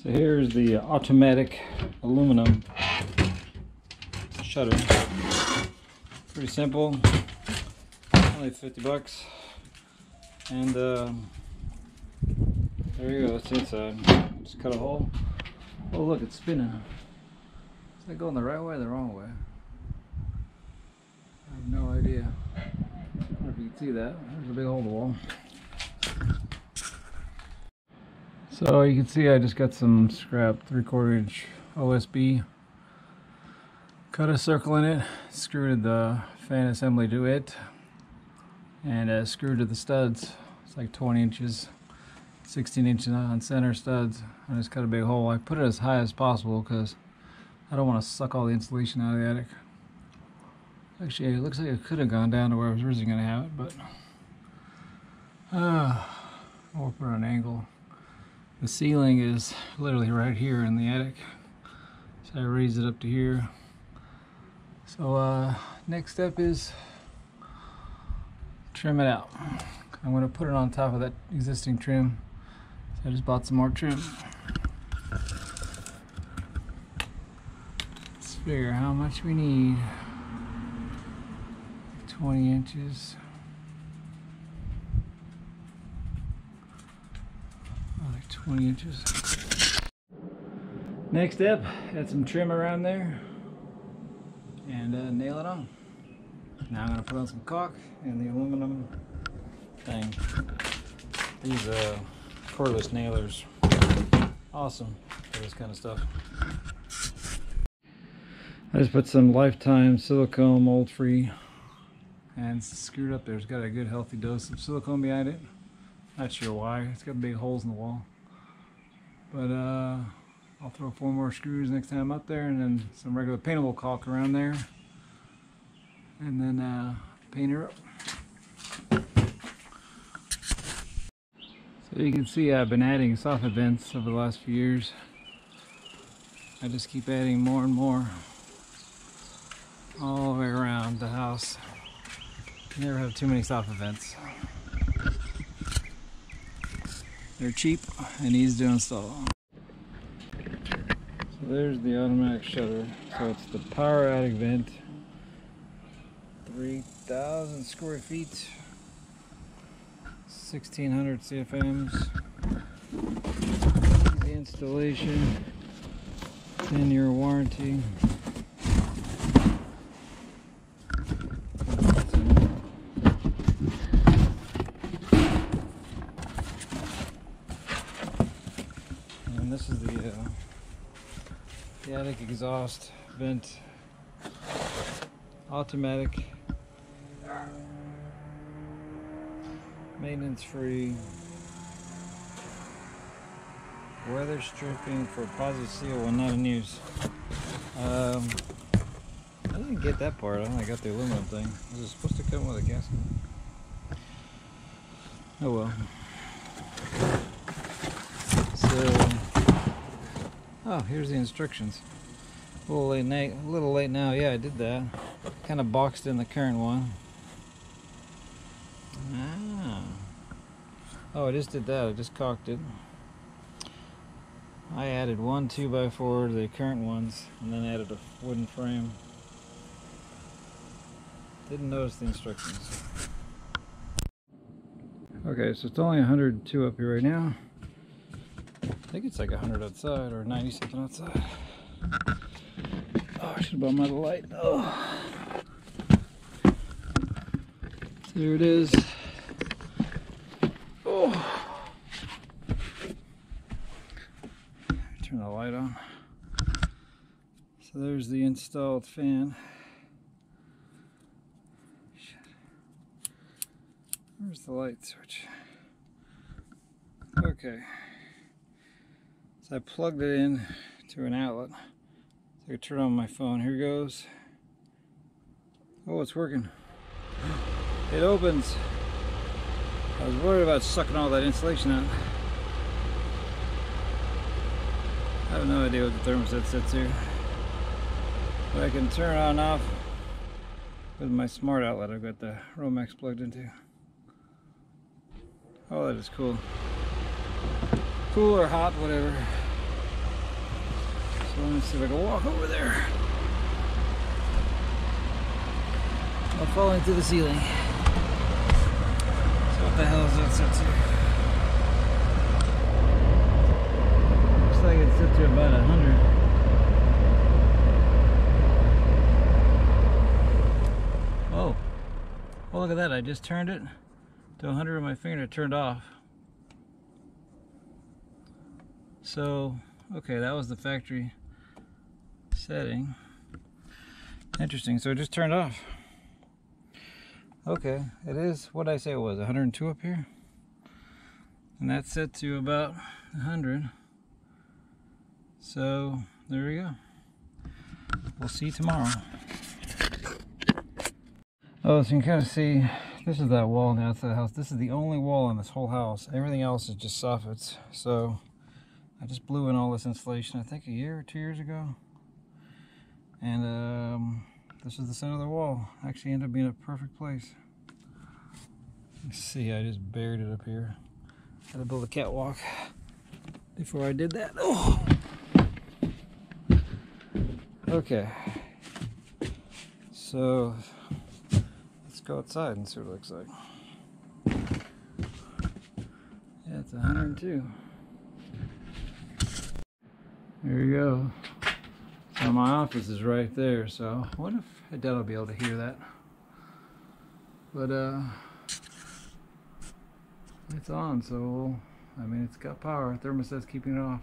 So here's the automatic aluminum shutter. Pretty simple, only 50 bucks. And there you go, that's the inside. Just cut a hole. Oh look, it's spinning. Is that going the right way or the wrong way? I have no idea. I don't know if you can see that. There's a big hole in the wall. So you can see I just got some scrap 3/4 inch OSB. Cut a circle in it, screwed the fan assembly to it, and screwed to the studs. It's like 20 inches, 16 inches on center studs. I just cut a big hole. I put it as high as possible because I don't want to suck all the insulation out of the attic. Actually, it looks like it could have gone down to where I was originally going to have it, but we'll put it on an angle. The ceiling is literally right here in the attic, so I raised it up to here. So next step is trim it out. I'm going to put it on top of that existing trim. So I just bought some more trim. Let's figure how much we need. 20 inches. Like 20 inches. Next step, add some trim around there and nail it on. Now I'm going to put on some caulk and the aluminum thing. These cordless nailers, awesome for this kind of stuff. I just put some Lifetime silicone mold free and it's screwed up there. It's got a good healthy dose of silicone behind it. Not sure why. It's got big holes in the wall. But I'll throw 4 more screws next time I'm up there, and then some regular paintable caulk around there. And then paint her up. So you can see I've been adding soffit vents over the last few years. I just keep adding more and more all the way around the house. You never have too many soffit vents. They're cheap and easy to install. So there's the automatic shutter. So it's the power attic vent. 3,000 square feet. 1,600 CFMs. The installation. 10-year warranty. And this is the attic exhaust vent, automatic, maintenance free, weather stripping for positive seal when not in use. I didn't get that part. I only got the aluminum thing. Was it supposed to come with a gasket? Oh well. So, oh, here's the instructions. A little late now. Yeah, I did that. Kind of boxed in the current one. Ah. Oh, I just did that. I just caulked it. I added 1 2x4 to the current ones, and then added a wooden frame. Didn't notice the instructions. Okay, so it's only 102 up here right now. I think it's like 100 outside, or 90 something outside. Oh, I should have bought my light. Oh. So there it is. Oh. Turn the light on. So there's the installed fan. Where's the light switch? Okay. So I plugged it in to an outlet. So I can turn on my phone. Here goes. Oh, it's working. It opens. I was worried about sucking all that insulation out. I have no idea what the thermostat sets here. But I can turn on and off with my smart outlet I've got the Romex plugged into. Oh, that is cool. Cool or hot, whatever. So let me see if I can walk over there. I'm falling through the ceiling. So what the hell is that set to? Looks like it's set to about 100. Oh, well, look at that. I just turned it to 100 with my finger. It turned off. So, okay, that was the factory setting. Interesting. So it just turned off. Okay, it is, what did I say it was, 102 up here? And that's set to about 100. So, there we go. We'll see you tomorrow. Oh, so you can kind of see, this is that wall on the outside of the house. This is the only wall in this whole house. Everything else is just soffits. So, I just blew in all this insulation, I think a year or 2 years ago. And this is the center of the wall. Actually ended up being a perfect place. Let's see, I just buried it up here. Had to build a catwalk before I did that. Oh. Okay. So let's go outside and see what it looks like. Yeah, it's 102. There you go. So my office is right there, so what if, I doubt I'll be able to hear that. But it's on, so I mean it's got power. Thermostat's keeping it off.